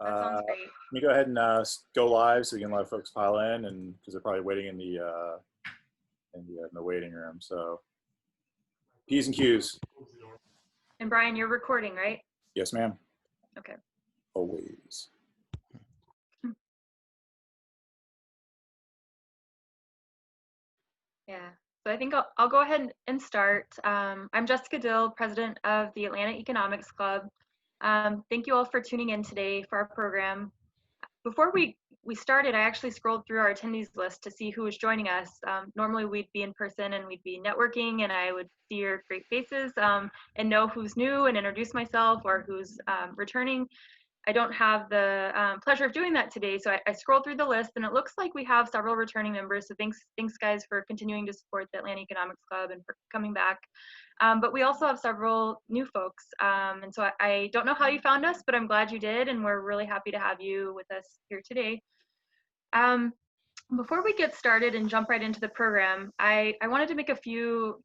That sounds great. Can you go ahead and go live so we can let folks pile in, and because they're probably waiting in the waiting room. So P's and Q's. And Brian, you're recording, right? Yes, ma'am. Okay. Always. Yeah. So I think I'll go ahead and start. I'm Jessica Dill, president of the Atlanta Economics Club. Thank you all for tuning in today for our program. Before we started, I actually scrolled through our attendees list to see who was joining us. Normally we'd be in person and we'd be networking and I would see your great faces and know who's new and introduce myself or who's returning. I don't have the pleasure of doing that today, so I scrolled through the list and it looks like we have several returning members, so thanks guys for continuing to support the Atlanta Economics Club and for coming back. But we also have several new folks, and so I don't know how you found us, but I'm glad you did, and we're really happy to have you with us here today. Before we get started and jump right into the program, I wanted to make a few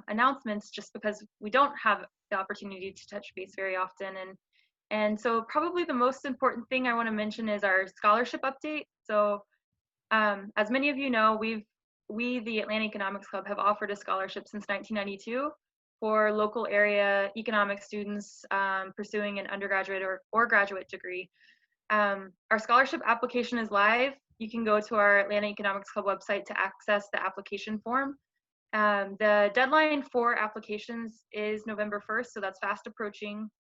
announcements just because we don't have the opportunity to touch base very often. And so probably the most important thing I want to mention is our scholarship update. So as many of you know, we, the Atlanta Economics Club, have offered a scholarship since 1992 for local area economics students pursuing an undergraduate or graduate degree. Our scholarship application is live. You can go to our Atlanta Economics Club website to access the application form. The deadline for applications is November 1st, so that's fast approaching.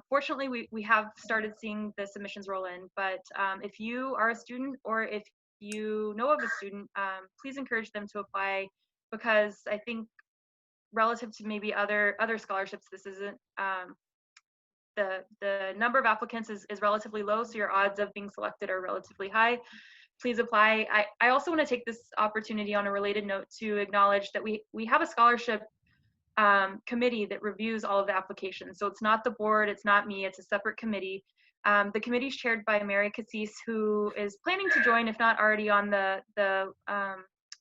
Fortunately, we have started seeing the submissions roll in, but if you are a student or if you know of a student, please encourage them to apply, because I think relative to maybe other scholarships, this isn't the number of applicants is relatively low, so your odds of being selected are relatively high. Please apply. I also want to take this opportunity on a related note to acknowledge that we have a scholarship committee that reviews all of the applications. So it's not the board, it's not me, it's a separate committee. The committee is chaired by Mary Cassis, who is planning to join, if not already on the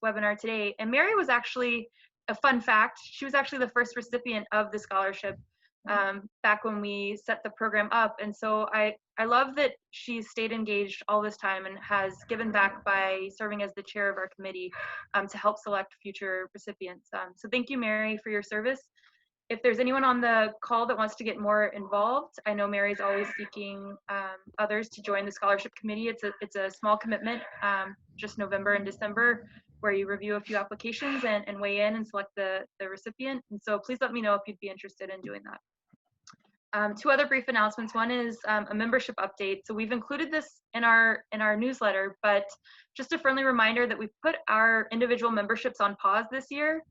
webinar today. And Mary was actually, a fun fact, she was actually the first recipient of the scholarship back when we set the program up. And so I love that she's stayed engaged all this time and has given back by serving as the chair of our committee to help select future recipients. So thank you, Mary, for your service. If there's anyone on the call that wants to get more involved, I know Mary's always seeking others to join the scholarship committee. It's a small commitment, just November and December, where you review a few applications and weigh in and select the recipient. And so please let me know if you'd be interested in doing that. Two other brief announcements. One is a membership update. So we've included this in our newsletter, but just a friendly reminder that we've put our individual memberships on pause this year.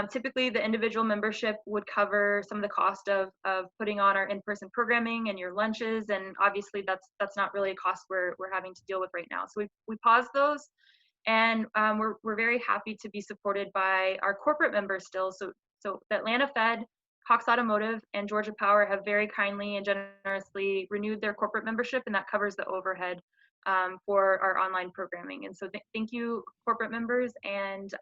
Typically, the individual membership would cover some of the cost of putting on our in-person programming and your lunches, and obviously that's not really a cost we're having to deal with right now. So we paused those, and we're very happy to be supported by our corporate members still. So the Atlanta Fed, Cox Automotive, and Georgia Power have very kindly and generously renewed their corporate membership, and that covers the overhead for our online programming. And so thank you, corporate members. And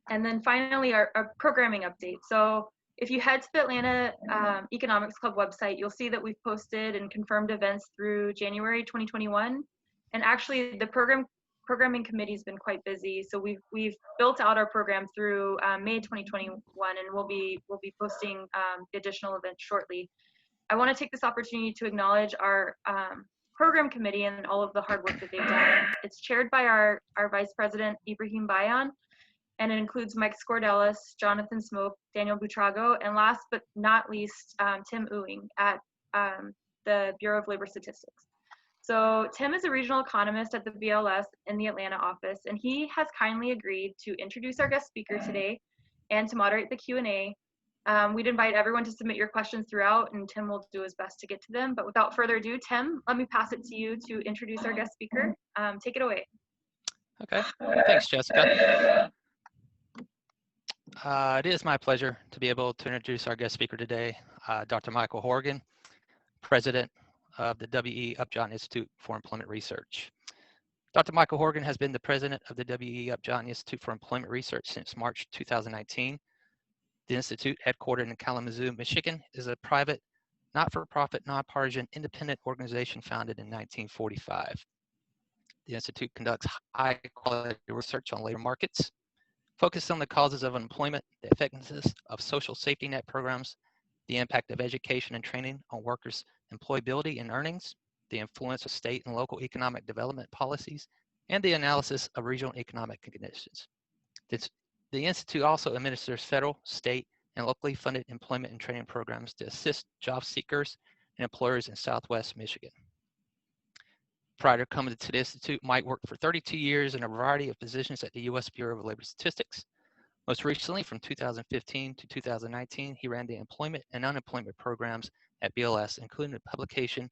then finally, our programming update. So if you head to the Atlanta Economics Club website, you'll see that we've posted and confirmed events through January 2021. And actually, the programming committee has been quite busy. So we've built out our program through May 2021, and we'll be posting the additional events shortly. I want to take this opportunity to acknowledge our program committee and all of the hard work that they've done. It's chaired by our Vice President, Ibrahim Bayan, and it includes Mike Scordellis, Jonathan Smoke, Daniel Butrago, and last but not least, Tim Ewing at the Bureau of Labor Statistics. So Tim is a regional economist at the BLS in the Atlanta office, and he has kindly agreed to introduce our guest speaker today and to moderate the Q&A. We'd invite everyone to submit your questions throughout, and Tim will do his best to get to them. But without further ado, Tim, let me pass it to you to introduce our guest speaker. Take it away. Okay, thanks, Jessica. It is my pleasure to be able to introduce our guest speaker today, Dr. Michael Horrigan, President of the W.E. Upjohn Institute for Employment Research. Dr. Michael Horrigan has been the president of the W.E. Upjohn Institute for Employment Research since March 2019. The institute, headquartered in Kalamazoo, Michigan, is a private not-for-profit, nonpartisan, independent organization founded in 1945. The Institute conducts high-quality research on labor markets, focused on the causes of unemployment, the effectiveness of social safety net programs, the impact of education and training on workers' employability and earnings, the influence of state and local economic development policies, and the analysis of regional economic conditions. The Institute also administers federal, state, and locally funded employment and training programs to assist job seekers and employers in Southwest Michigan. Prior to coming to the Institute, Mike worked for 32 years in a variety of positions at the U.S. Bureau of Labor Statistics. Most recently, from 2015 to 2019, he ran the employment and unemployment programs at BLS, including the publication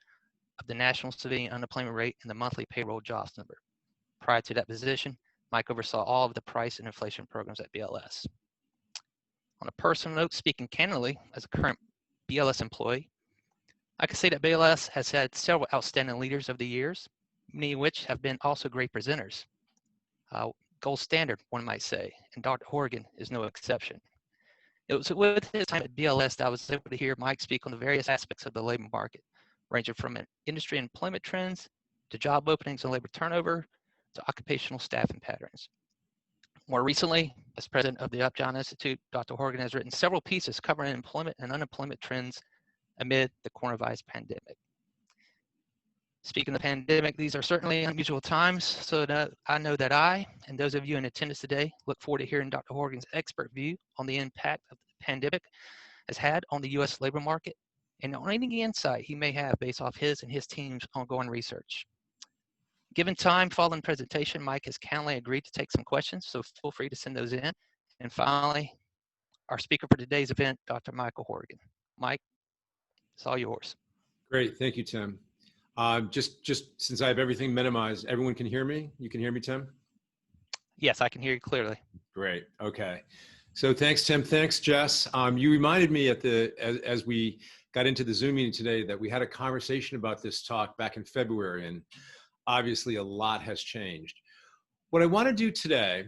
of the National Civilian Unemployment Rate and the monthly payroll jobs number. Prior to that position, Mike oversaw all of the price and inflation programs at BLS. On a personal note, speaking candidly, as a current BLS employee, I can say that BLS has had several outstanding leaders over the years, many of which have been also great presenters. Gold standard, one might say, and Dr. Horrigan is no exception. It was with his time at BLS that I was able to hear Mike speak on the various aspects of the labor market, ranging from industry employment trends to job openings and labor turnover to occupational staffing patterns. More recently, as president of the Upjohn Institute, Dr. Horrigan has written several pieces covering employment and unemployment trends amid the coronavirus pandemic. Speaking of the pandemic, these are certainly unusual times, so that I know that I, and those of you in attendance today, look forward to hearing Dr. Horrigan's expert view on the impact of the pandemic has had on the U.S. labor market and on any insight he may have based off his and his team's ongoing research. Given time following the presentation, Mike has kindly agreed to take some questions, so feel free to send those in. And finally, our speaker for today's event, Dr. Michael Horrigan. Mike, it's all yours. Great, thank you, Tim. Just since I have everything minimized, everyone can hear me? You can hear me, Tim? Yes, I can hear you clearly. Great, okay. So thanks, Tim, thanks, Jess. You reminded me as we got into the Zoom meeting today that we had a conversation about this talk back in February, and obviously a lot has changed. What I want to do today,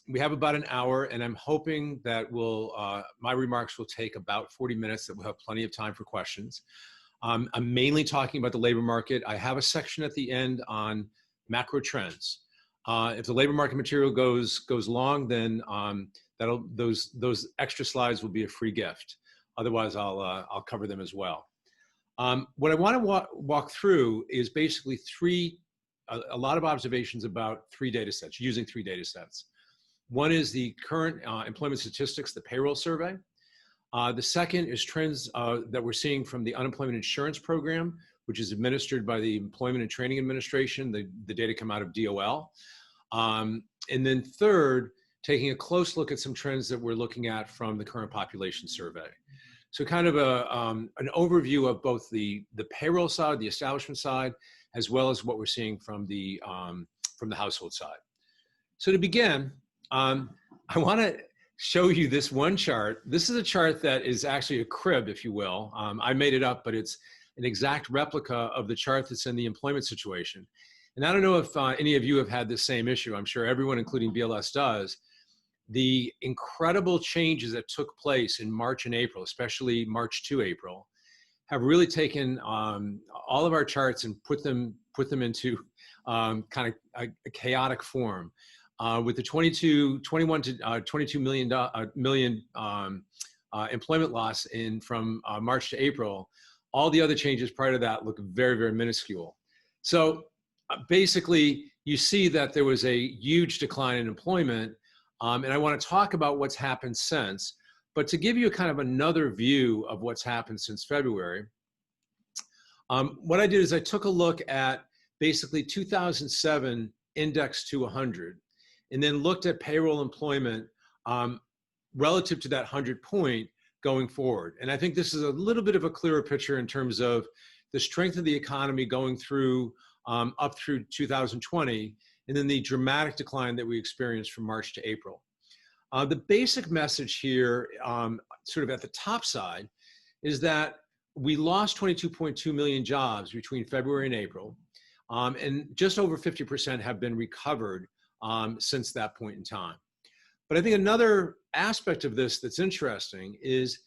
we have about an hour, and I'm hoping that my remarks will take about 40 minutes, that we'll have plenty of time for questions. I'm mainly talking about the labor market. I have a section at the end on macro trends. If the labor market material goes long, then those extra slides will be a free gift. Otherwise, I'll cover them as well. What I want to walk through is basically a lot of observations about three data sets, using three data sets. One is the current employment statistics, the payroll survey. The second is trends that we're seeing from the unemployment insurance program, which is administered by the Employment and Training Administration. The data come out of DOL. And then third, taking a close look at some trends that we're looking at from the current population survey. So kind of an overview of both the payroll side, the establishment side, as well as what we're seeing from the household side. So to begin, I want to show you this one chart. This is a chart that is actually a crib, if you will. I made it up, but it's an exact replica of the chart that's in the employment situation. And I don't know if any of you have had this same issue. I'm sure everyone, including BLS, does. The incredible changes that took place in March and April, especially March to April, have really taken all of our charts and put them into kind of a chaotic form. With the 21 to 22 million employment loss from March to April, all the other changes prior to that look very, very minuscule. So basically, you see that there was a huge decline in employment, and I want to talk about what's happened since. But to give you kind of another view of what's happened since February, what I did is I took a look at basically 2007 indexed to 100. And then looked at payroll employment relative to that 100 point going forward. And I think this is a little bit of a clearer picture in terms of the strength of the economy going through up through 2020, and then the dramatic decline that we experienced from March to April. The basic message here, sort of at the top side, is that we lost 22.2 million jobs between February and April, and just over 50% have been recovered since that point in time. But I think another aspect of this that's interesting is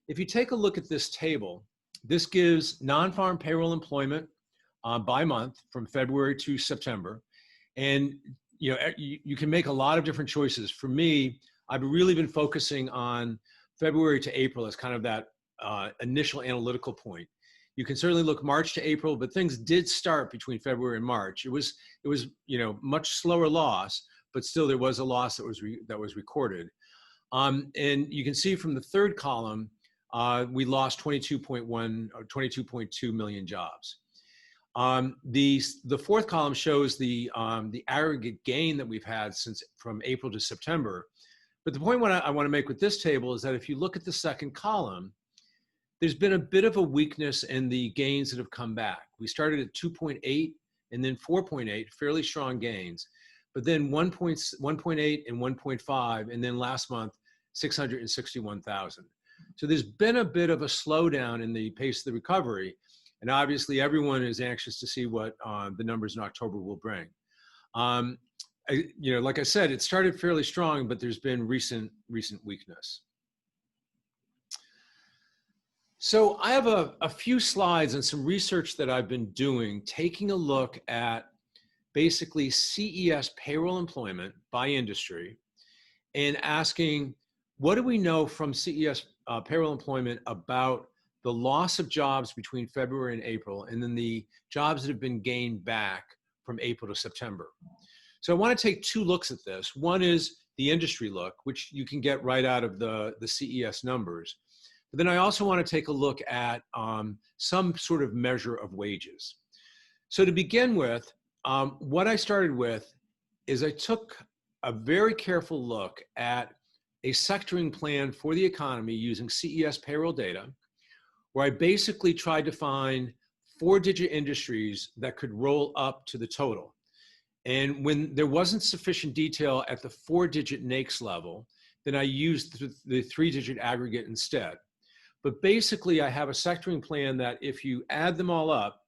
if you take a look at this table, This gives non-farm payroll employment by month from February to September. And you can make a lot of different choices. For me, I've really been focusing on February to April as kind of that initial analytical point. You can certainly look March to April, but things did start between February and March. It was much slower loss, but still there was a loss that was recorded. And you can see from the third column, we lost 22.1 or 22.2 million jobs. The fourth column shows the aggregate gain that we've had from April to September. But the point I want to make with this table is that if you look at the second column, there's been a bit of a weakness in the gains that have come back. We started at 2.8 and then 4.8, fairly strong gains, but then 1.8 and 1.5, and then last month, 661,000. So there's been a bit of a slowdown in the pace of the recovery. And obviously everyone is anxious to see what the numbers in October will bring. Like I said, it started fairly strong, but there's been recent weakness. So I have a few slides and some research that I've been doing, taking a look at basically CES payroll employment by industry and asking, what do we know from CES payroll employment about the loss of jobs between February and April, and then the jobs that have been gained back from April to September. So I want to take two looks at this. One is the industry look, which you can get right out of the CES numbers. But then I also want to take a look at some sort of measure of wages. So to begin with, what I started with is I took a very careful look at a sectoring plan for the economy using CES payroll data, where I basically tried to find 4-digit industries that could roll up to the total. And when there wasn't sufficient detail at the 4-digit NAICS level, then I used the 3-digit aggregate instead. But basically, I have a sectoring plan that if you add them all up,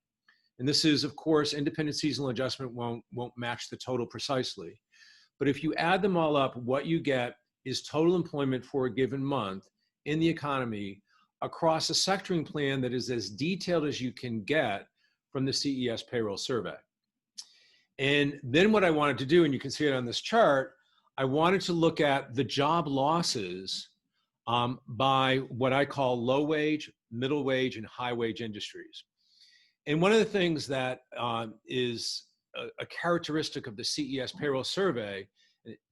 and this is, of course, independent seasonal adjustment won't match the total precisely. But if you add them all up, what you get is total employment for a given month in the economy across a sectoring plan that is as detailed as you can get from the CES payroll survey. And then what I wanted to do, and you can see it on this chart, I wanted to look at the job losses by what I call low wage, middle wage, and high wage industries. And one of the things that is a characteristic of the CES payroll survey,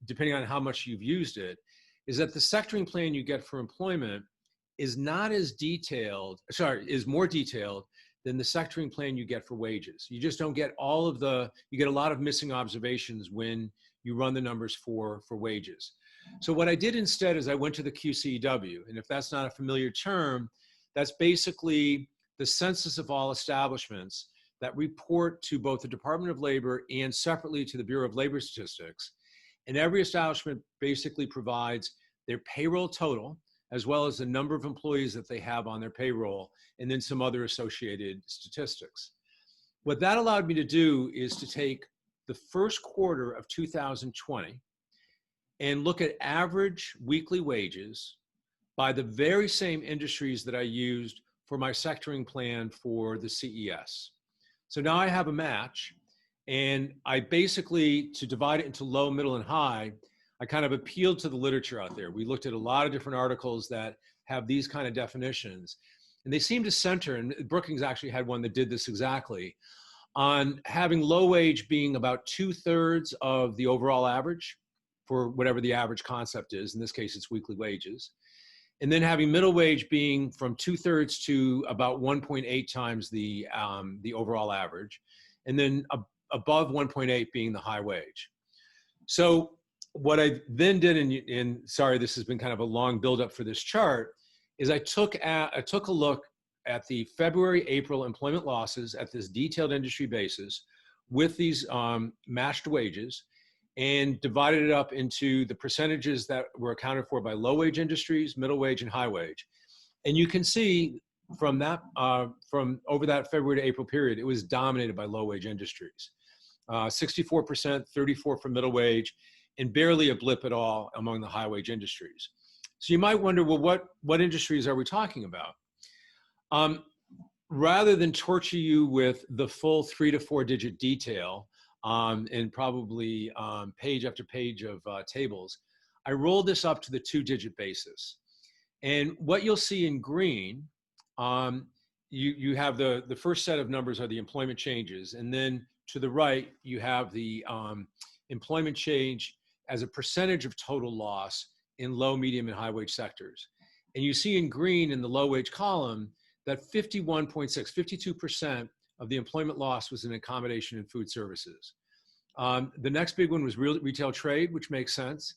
depending on how much you've used it, is that the sectoring plan you get for employment is not as detailed, is more detailed than the sectoring plan you get for wages. You just don't get you get a lot of missing observations when you run the numbers for wages. So what I did instead is I went to the QCEW, and if that's not a familiar term, that's basically the census of all establishments that report to both the Department of Labor and separately to the Bureau of Labor Statistics. And every establishment basically provides their payroll total, as well as the number of employees that they have on their payroll, and then some other associated statistics. What that allowed me to do is to take the first quarter of 2020 and look at average weekly wages by the very same industries that I used for my sectoring plan for the CES. So now I have a match, and I basically, to divide it into low, middle, and high, I kind of appealed to the literature out there. We looked at a lot of different articles that have these kind of definitions, and they seem to center, and Brookings actually had one that did this exactly, on having low wage being about 2/3 of the overall average for whatever the average concept is. In this case, it's weekly wages. And then having middle wage being from 2/3 to about 1.8 times the overall average. And then above 1.8 being the high wage. So what I then did, and sorry, this has been kind of a long buildup for this chart, is I took a look at the February, April employment losses at this detailed industry basis with these matched wages, and divided it up into the percentages that were accounted for by low wage industries, middle wage, and high wage. And you can see from that, from over that February to April period, it was dominated by low wage industries. 64%, 34% for middle wage, and barely a blip at all among the high wage industries. So you might wonder, well, what industries are we talking about? rather than torture you with the full 3 to 4 digit detail and probably page after page of tables, I rolled this up to the 2-digit basis. And what you'll see in green, you have the first set of numbers are the employment changes. And then to the right, you have the employment change as a percentage of total loss in low, medium, and high wage sectors. And you see in green in the low wage column that 52% of the employment loss was in accommodation and food services. The next big one was retail trade, which makes sense.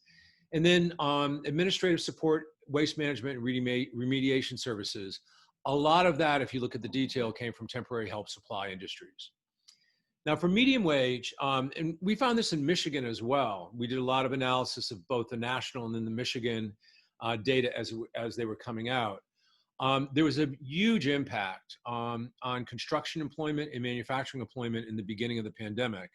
And then administrative support, waste management, and remediation services. A lot of that, if you look at the detail, came from temporary help supply industries. Now for medium wage, and we found this in Michigan as well. We did a lot of analysis of both the national and then the Michigan data as they were coming out. There was a huge impact on construction employment and manufacturing employment in the beginning of the pandemic,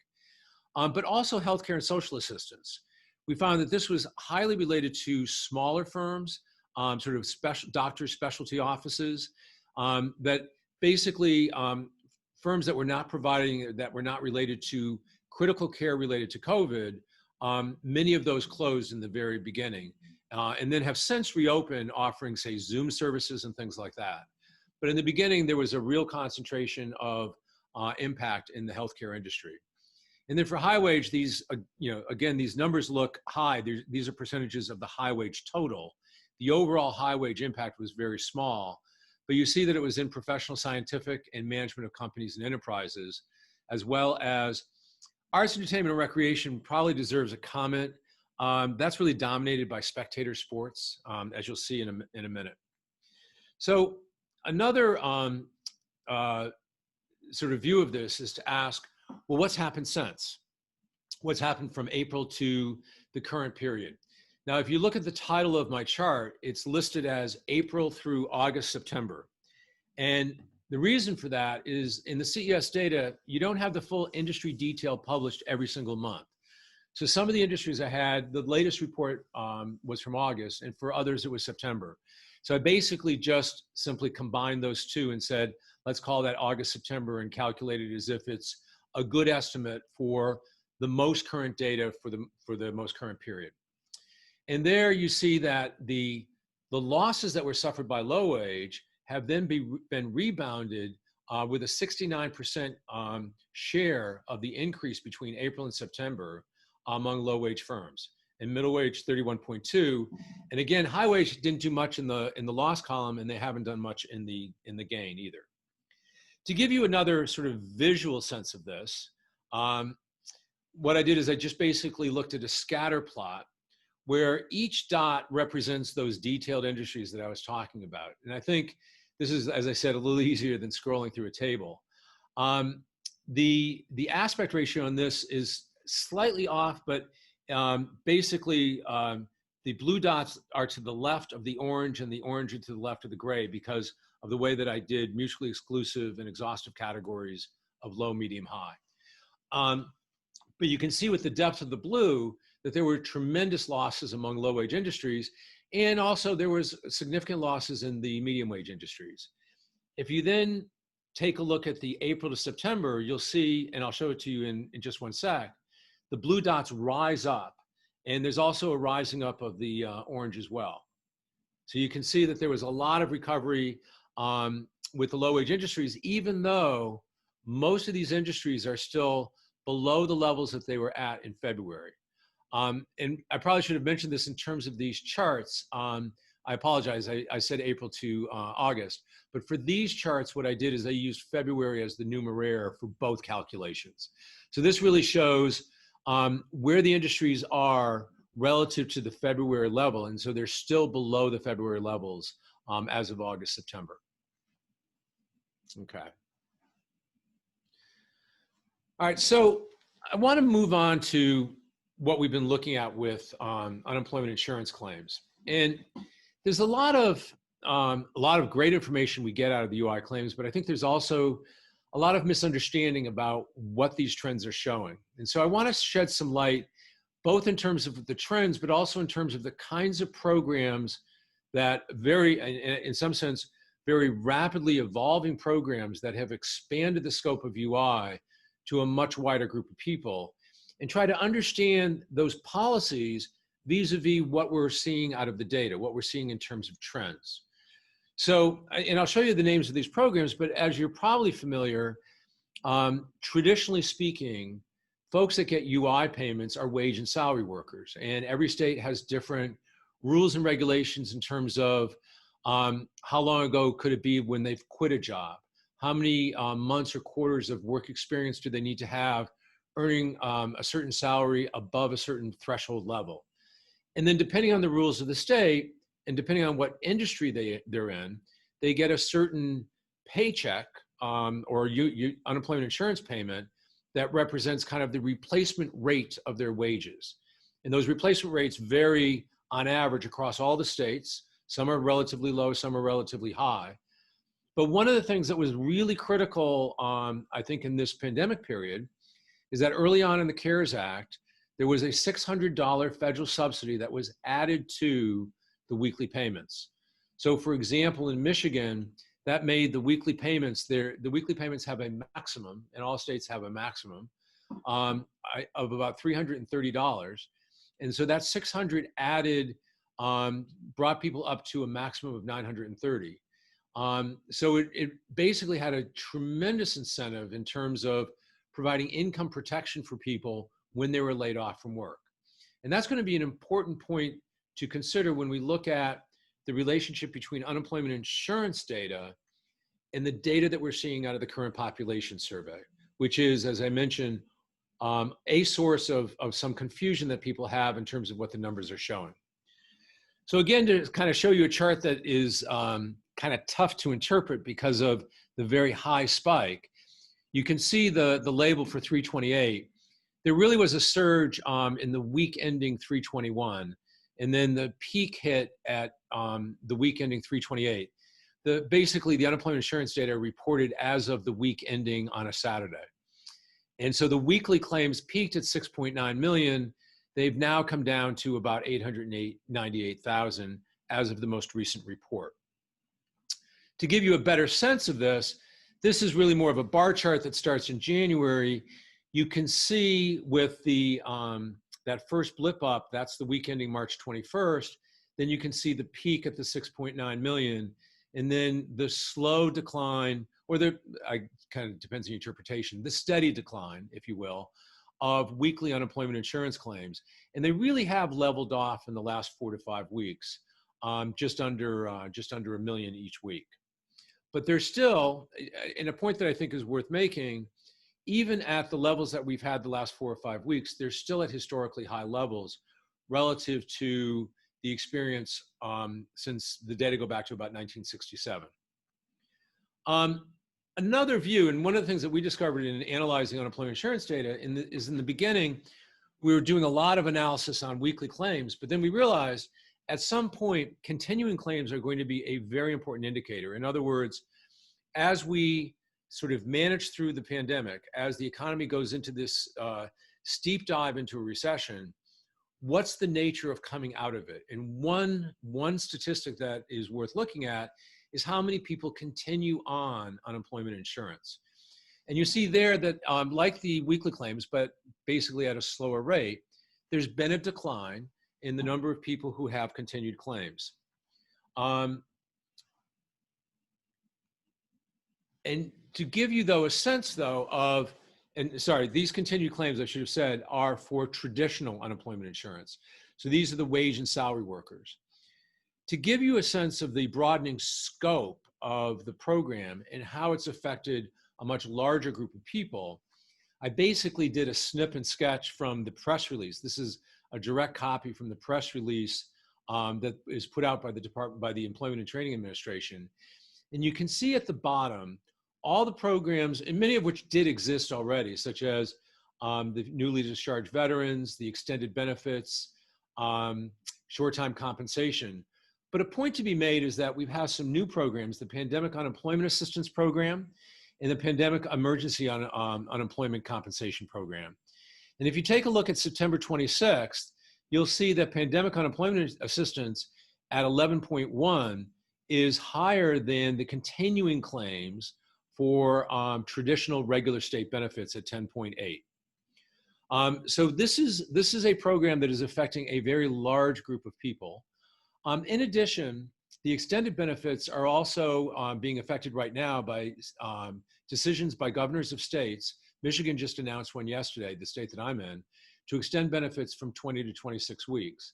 but also healthcare and social assistance. We found that this was highly related to smaller firms, sort of doctor specialty offices, that basically firms that were not providing, that were not related to critical care related to COVID, many of those closed in the very beginning. And then have since reopened offering, say, Zoom services and things like that. But in the beginning, there was a real concentration of impact in the healthcare industry. And then for high wage, these, again, these numbers look high. These are percentages of the high wage total. The overall high wage impact was very small, but you see that it was in professional, scientific, and management of companies and enterprises, as well as arts, entertainment, and recreation probably deserves a comment. That's really dominated by spectator sports, as you'll see in a minute. So another sort of view of this is to ask, well, what's happened since? What's happened from April to the current period? Now, if you look at the title of my chart, it's listed as April through August, September. And the reason for that is in the CES data, you don't have the full industry detail published every single month. So some of the industries I had, the latest report was from August, and for others it was September. So I basically just simply combined those two and said, let's call that August, September, and calculate it as if it's a good estimate for the most current data for the most current period. And there you see that the losses that were suffered by low wage have then been rebounded with a 69% share of the increase between April and September among low wage firms, and middle wage 31.2. And again, high wage didn't do much in the loss column, and they haven't done much in the gain either. To give you another sort of visual sense of this, what I did is I just basically looked at a scatter plot where each dot represents those detailed industries that I was talking about. And I think this is, as I said, a little easier than scrolling through a table. The aspect ratio on this is slightly off, but basically the blue dots are to the left of the orange and the orange are to the left of the gray because of the way that I did mutually exclusive and exhaustive categories of low, medium, high. But you can see with the depth of the blue that there were tremendous losses among low wage industries, and also there was significant losses in the medium wage industries. If you then take a look at the April to September, you'll see, and I'll show it to you in just one sec, the blue dots rise up, and there's also a rising up of the orange as well. So you can see that there was a lot of recovery with the low wage industries, even though most of these industries are still below the levels that they were at in February. And I probably should have mentioned this in terms of these charts. I apologize, I said April to August, but for these charts, what I did is I used February as the numeraire for both calculations. So this really shows where the industries are relative to the February level. And so they're still below the February levels as of August, September. Okay. All right, so I want to move on to what we've been looking at with unemployment insurance claims. And there's a lot of great information we get out of the UI claims, but I think there's also a lot of misunderstanding about what these trends are showing. And so I want to shed some light, both in terms of the trends, but also in terms of the kinds of programs that vary, in some sense, very rapidly evolving programs that have expanded the scope of UI to a much wider group of people, and try to understand those policies vis-a-vis what we're seeing out of the data, what we're seeing in terms of trends. So, and I'll show you the names of these programs, but as you're probably familiar, traditionally speaking, folks that get UI payments are wage and salary workers, and every state has different rules and regulations in terms of how long ago could it be when they've quit a job, how many months or quarters of work experience do they need to have earning a certain salary above a certain threshold level. And then depending on the rules of the state, and depending on what industry they're in, they get a certain paycheck or unemployment insurance payment that represents kind of the replacement rate of their wages. And those replacement rates vary on average across all the states. Some are relatively low, some are relatively high. But one of the things that was really critical, I think, in this pandemic period is that early on in the CARES Act, there was a $600 federal subsidy that was added to the weekly payments. So for example, in Michigan, that made the weekly payments there, the weekly payments have a maximum, and all states have a maximum, of about $330. And so that 600 added, brought people up to a maximum of 930. So it basically had a tremendous incentive in terms of providing income protection for people when they were laid off from work. And that's going to be an important point to consider when we look at the relationship between unemployment insurance data and the data that we're seeing out of the current population survey, which is, as I mentioned, a source of some confusion that people have in terms of what the numbers are showing. So again, to kind of show you a chart that is kind of tough to interpret because of the very high spike, you can see the label for 328. There really was a surge in the week ending 321, and then the peak hit at the week ending 328. Basically, the unemployment insurance data reported as of the week ending on a Saturday. And so the weekly claims peaked at 6.9 million. They've now come down to about 898,000 as of the most recent report. To give you a better sense of this, this is really more of a bar chart that starts in January. You can see with the that first blip up, that's the week ending March 21st, then you can see the peak at the 6.9 million, and then the slow decline, or kind of depends on your interpretation, the steady decline, if you will, of weekly unemployment insurance claims. And they really have leveled off in the last 4 to 5 weeks, just under a million each week. But there's still, and a point that I think is worth making, even at the levels that we've had the last 4 or 5 weeks, they're still at historically high levels relative to the experience since the data go back to about 1967. Another view, and one of the things that we discovered in analyzing unemployment insurance data is in the beginning, we were doing a lot of analysis on weekly claims, but then we realized at some point, continuing claims are going to be a very important indicator. In other words, as we sort of manage through the pandemic, as the economy goes into this steep dive into a recession, what's the nature of coming out of it? And one statistic that is worth looking at is how many people continue on unemployment insurance. And you see there that like the weekly claims, but basically at a slower rate, there's been a decline in the number of people who have continued claims. And to give you, though, a sense, though, of, and sorry, these continued claims, I should have said, are for traditional unemployment insurance. So these are the wage and salary workers. To give you a sense of the broadening scope of the program and how it's affected a much larger group of people, I basically did a snip and sketch from the press release. This is a direct copy from the press release that is put out by the Employment and Training Administration. And you can see at the bottom all the programs, and many of which did exist already, such as the newly discharged veterans, the extended benefits, short-time compensation. But a point to be made is that we've had some new programs, the Pandemic Unemployment Assistance Program and the Pandemic Emergency Unemployment Compensation Program. And if you take a look at September 26th, you'll see that Pandemic Unemployment Assistance at 11.1 is higher than the continuing claims for traditional regular state benefits at 10.8. So this is a program that is affecting a very large group of people. In addition, the extended benefits are also being affected right now by decisions by governors of states. Michigan just announced one yesterday, the state that I'm in, to extend benefits from 20 to 26 weeks.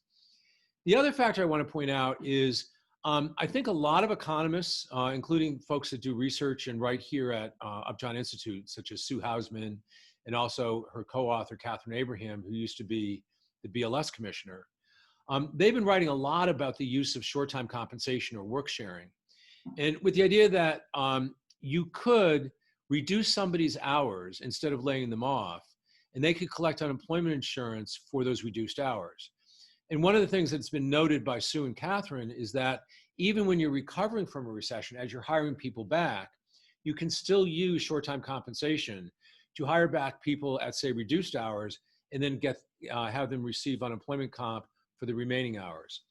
The other factor I want to point out is I think a lot of economists, including folks that do research and write here at Upjohn Institute, such as Sue Hausman, and also her co-author, Catherine Abraham, who used to be the BLS commissioner, they've been writing a lot about the use of short-time compensation or work sharing. And with the idea that you could reduce somebody's hours instead of laying them off, and they could collect unemployment insurance for those reduced hours. And one of the things that's been noted by Sue and Catherine is that even when you're recovering from a recession, as you're hiring people back, you can still use short-time compensation to hire back people at, say, reduced hours, and then have them receive unemployment comp for the remaining hours.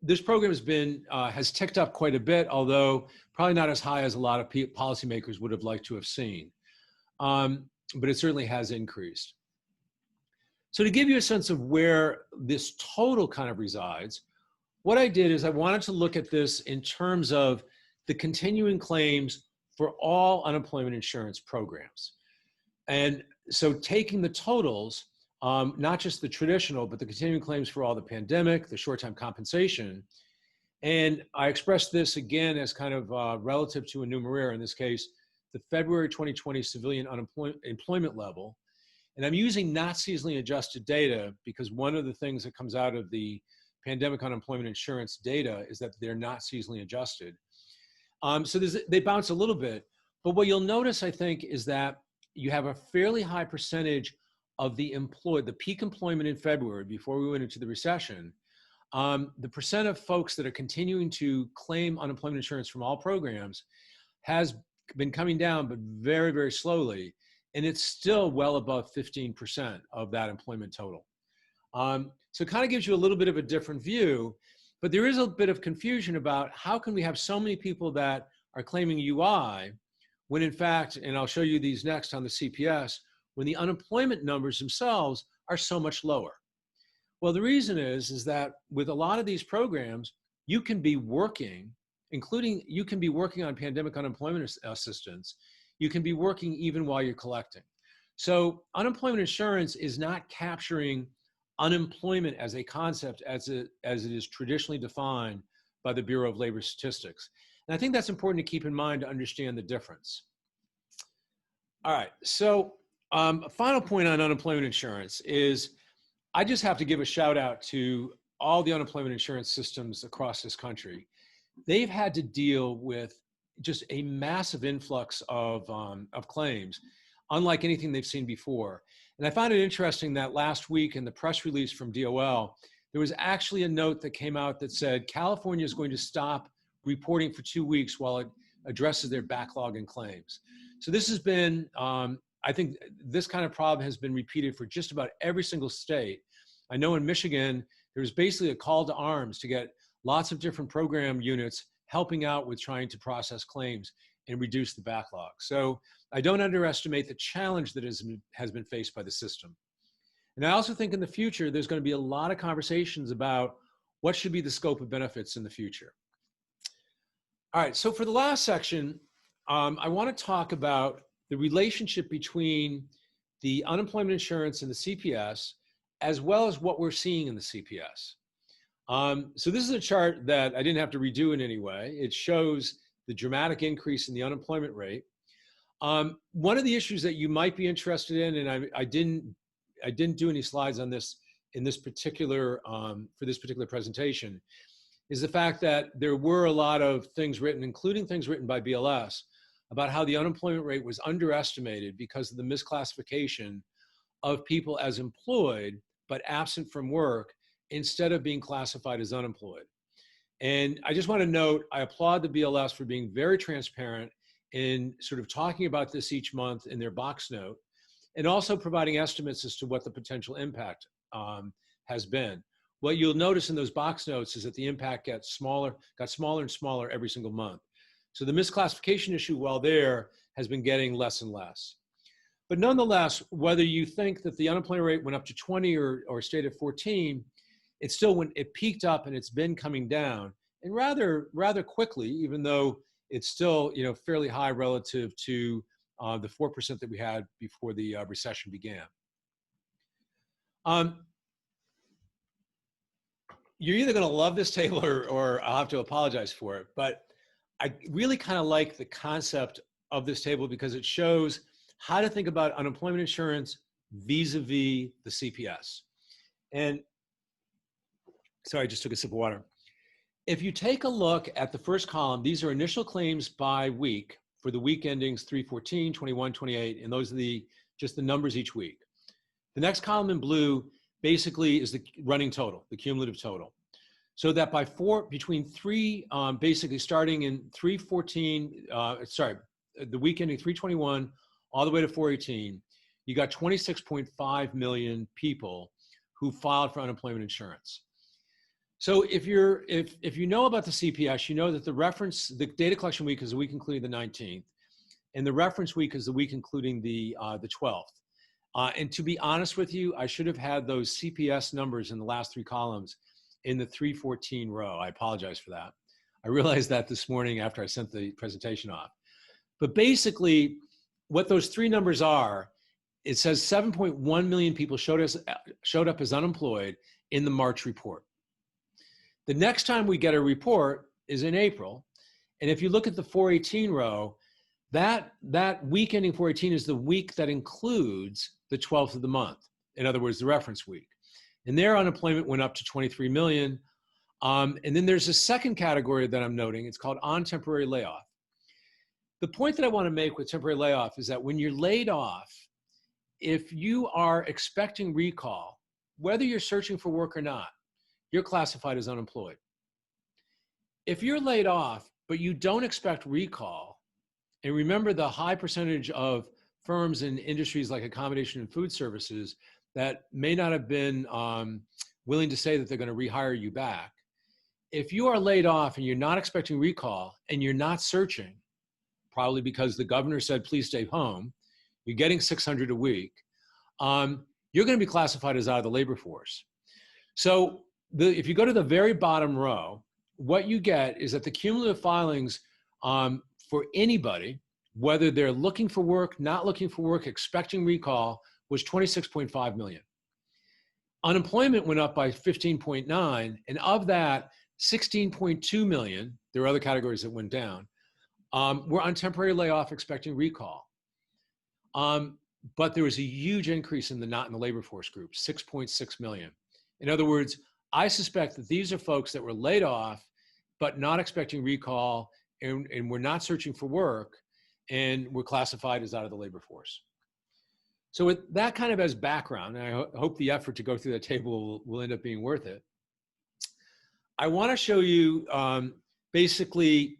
This program has ticked up quite a bit, although probably not as high as a lot of policymakers would have liked to have seen. But it certainly has increased. So to give you a sense of where this total kind of resides, what I did is I wanted to look at this in terms of the continuing claims for all unemployment insurance programs. And so taking the totals, not just the traditional, but the continuing claims for all the pandemic, the short-time compensation. And I expressed this again as kind of relative to a numeraire, in this case, the February 2020 civilian employment level. And I'm using not seasonally adjusted data because one of the things that comes out of the pandemic unemployment insurance data is that they're not seasonally adjusted. So they bounce a little bit, but what you'll notice, I think, is that you have a fairly high percentage of the peak employment in February before we went into the recession. The percent of folks that are continuing to claim unemployment insurance from all programs has been coming down, but very, very slowly. And it's still well above 15% of that employment total. So it kind of gives you a little bit of a different view, but there is a bit of confusion about how can we have so many people that are claiming UI when in fact, and I'll show you these next on the CPS, when the unemployment numbers themselves are so much lower. Well, the reason is that with a lot of these programs, you can be working, you can be working on pandemic unemployment assistance. You can be working even while you're collecting. So unemployment insurance is not capturing unemployment as a concept as it is traditionally defined by the Bureau of Labor Statistics. And I think that's important to keep in mind to understand the difference. All right, so a final point on unemployment insurance is I just have to give a shout out to all the unemployment insurance systems across this country. They've had to deal with just a massive influx of claims, unlike anything they've seen before. And I found it interesting that last week in the press release from DOL, there was actually a note that came out that said California is going to stop reporting for 2 weeks while it addresses their backlog in claims. So this has been, I think this kind of problem has been repeated for just about every single state. I know in Michigan, there was basically a call to arms to get lots of different program units helping out with trying to process claims and reduce the backlog. So I don't underestimate the challenge that has been faced by the system. And I also think in the future, there's going to be a lot of conversations about what should be the scope of benefits in the future. All right, so for the last section, I want to talk about the relationship between the unemployment insurance and the CPS, as well as what we're seeing in the CPS. So this is a chart that I didn't have to redo in any way. It shows the dramatic increase in the unemployment rate. One of the issues that you might be interested in, and I didn't do any slides on this in this particular for this particular presentation, is the fact that there were a lot of things written, including things written by BLS, about how the unemployment rate was underestimated because of the misclassification of people as employed but absent from work instead of being classified as unemployed. And I just want to note, I applaud the BLS for being very transparent in sort of talking about this each month in their box note, and also providing estimates as to what the potential impact has been. what you'll notice in those box notes is that the impact got smaller and smaller every single month. So the misclassification issue, while there, has been getting less and less. But nonetheless, whether you think that the unemployment rate went up to 20 or stayed at 14, it peaked up and it's been coming down, and rather quickly, even though it's still fairly high relative to the 4% that we had before the recession began. You're either going to love this table or I'll have to apologize for it, but I really kind of like the concept of this table because it shows how to think about unemployment insurance vis-a-vis the CPS. And sorry, I just took a sip of water. If you take a look at the first column, these are initial claims by week for the week endings 3/14, 21, 28, and those are just the numbers each week. The next column in blue basically is the running total, the cumulative total. So that basically starting in 3/14, the week ending 3/21 all the way to 4/18, you got 26.5 million people who filed for unemployment insurance. So if you know about the CPS, you know that the data collection week is the week including the 19th, and the reference week is the week including the 12th. And to be honest with you, I should have had those CPS numbers in the last three columns in the 3/14 row. I apologize for that. I realized that this morning after I sent the presentation off. But basically, what those three numbers are, it says 7.1 million people showed up as unemployed in the March report. The next time we get a report is in April. And if you look at the 4/18 row, that week ending 4/18 is the week that includes the 12th of the month. In other words, the reference week. And their unemployment went up to 23 million. And then there's a second category that I'm noting. It's called on temporary layoff. The point that I want to make with temporary layoff is that when you're laid off, if you are expecting recall, whether you're searching for work or not, you're classified as unemployed. If you're laid off, but you don't expect recall, and remember the high percentage of firms in industries like accommodation and food services that may not have been willing to say that they're going to rehire you back. If you are laid off and you're not expecting recall and you're not searching, probably because the governor said, please stay home, you're getting 600 a week, you're going to be classified as out of the labor force. So if you go to the very bottom row, what you get is that the cumulative filings for anybody, whether they're looking for work, not looking for work, expecting recall, was 26.5 million. Unemployment went up by 15.9, and of that, 16.2 million, there are other categories that went down, were on temporary layoff expecting recall. But there was a huge increase in the not in the labor force group, 6.6 million. In other words, I suspect that these are folks that were laid off, but not expecting recall and were not searching for work and were classified as out of the labor force. So with that kind of as background, and I hope the effort to go through that table will end up being worth it, I want to show you basically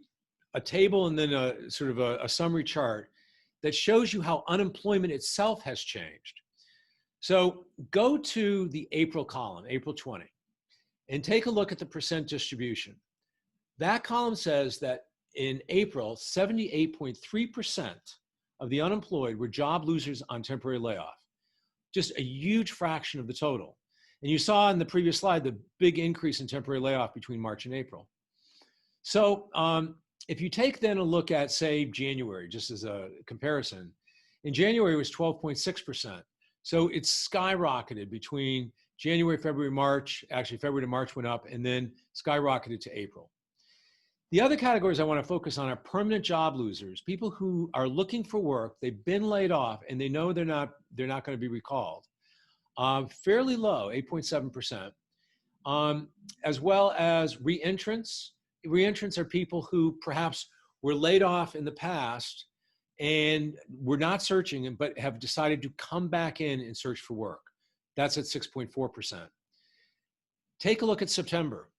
a table and then a sort of a summary chart that shows you how unemployment itself has changed. So go to the April column, April 20, and take a look at the percent distribution. That column says that in April, 78.3% of the unemployed were job losers on temporary layoff. Just a huge fraction of the total. And you saw in the previous slide the big increase in temporary layoff between March and April. So if you take then a look at, say, January, just as a comparison, in January it was 12.6%. So it's skyrocketed between January, February, March. Actually, February to March went up and then skyrocketed to April. The other categories I want to focus on are permanent job losers, people who are looking for work, they've been laid off, and they know they're not going to be recalled. Fairly low, 8.7%, as well as reentrants. Reentrants are people who perhaps were laid off in the past and were not searching, but have decided to come back in and search for work. That's at 6.4%. Take a look at September.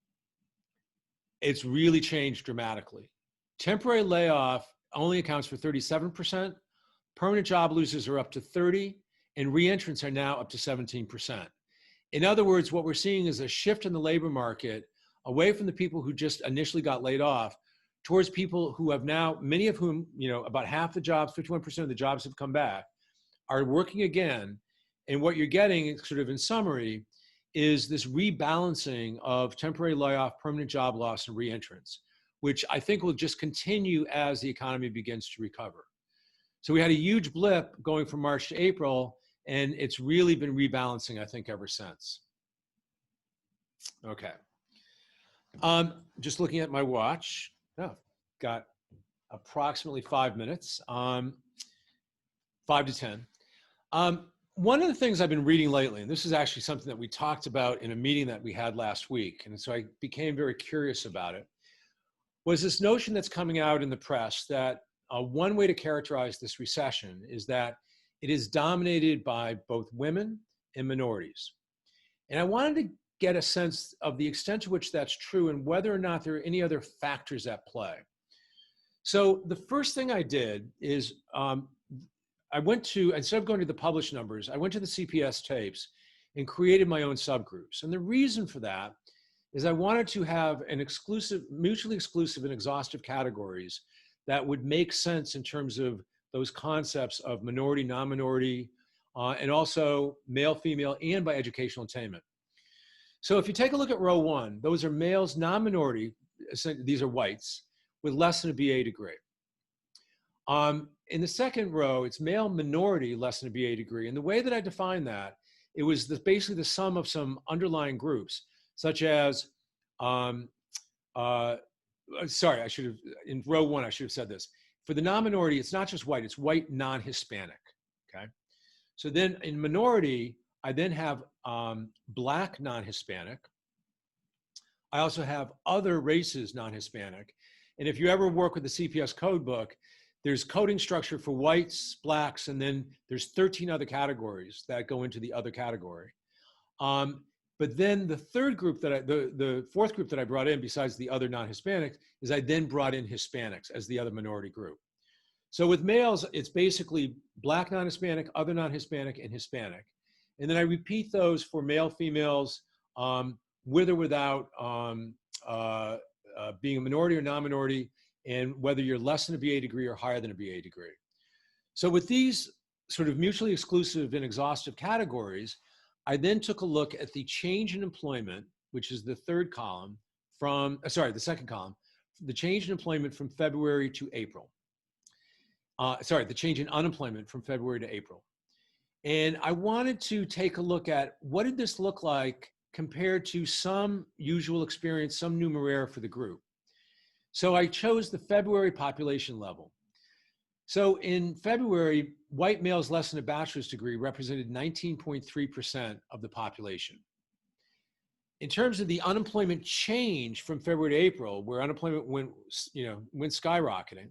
It's really changed dramatically. Temporary layoff only accounts for 37%. Permanent job losers are up to 30%, and reentrants are now up to 17%. In other words, what we're seeing is a shift in the labor market away from the people who just initially got laid off towards people who have now, many of whom, about half the jobs, 51% of the jobs have come back, are working again. And what you're getting, sort of in summary, is this rebalancing of temporary layoff, permanent job loss, and reentrance, which I think will just continue as the economy begins to recover. So we had a huge blip going from March to April, and it's really been rebalancing, I think, ever since. Okay. Just looking at my watch. Oh, got approximately 5 minutes, 5 to 10. One of the things I've been reading lately, and this is actually something that we talked about in a meeting that we had last week, and so I became very curious about it, was this notion that's coming out in the press that one way to characterize this recession is that it is dominated by both women and minorities. And I wanted to get a sense of the extent to which that's true and whether or not there are any other factors at play. So the first thing I did is I went to, instead of going to the published numbers, I went to the CPS tapes and created my own subgroups. And the reason for that is I wanted to have an exclusive, mutually exclusive and exhaustive categories that would make sense in terms of those concepts of minority, non-minority, and also male, female, and by educational attainment. So if you take a look at row 1, those are males, non-minority, these are whites, with less than a BA degree. In the second row, it's male minority less than a BA degree. And the way that I define that, it was basically the sum of some underlying groups, such as, sorry, I should have, in row 1, I should have said this. For the non-minority, it's not just white, it's white non-Hispanic, okay? So then in minority, I then have Black non-Hispanic. I also have other races non-Hispanic. And if you ever work with the CPS code book, there's coding structure for whites, blacks, and then there's 13 other categories that go into the other category. But then the third group that the fourth group that I brought in, besides the other non-Hispanics, is I then brought in Hispanics as the other minority group. So with males, it's basically Black non-Hispanic, other non-Hispanic, and Hispanic. And then I repeat those for male, females, with or without being a minority or non-minority, and whether you're less than a BA degree or higher than a BA degree. So with these sort of mutually exclusive and exhaustive categories, I then took a look at the change in employment, which is the third column from, the second column, the change in employment from February to April. The change in unemployment from February to April. And I wanted to take a look at what did this look like compared to some usual experience, some numeraire for the group. So I chose the February population level. So in February, white males less than a bachelor's degree represented 19.3% of the population. In terms of the unemployment change from February to April, where unemployment went skyrocketing,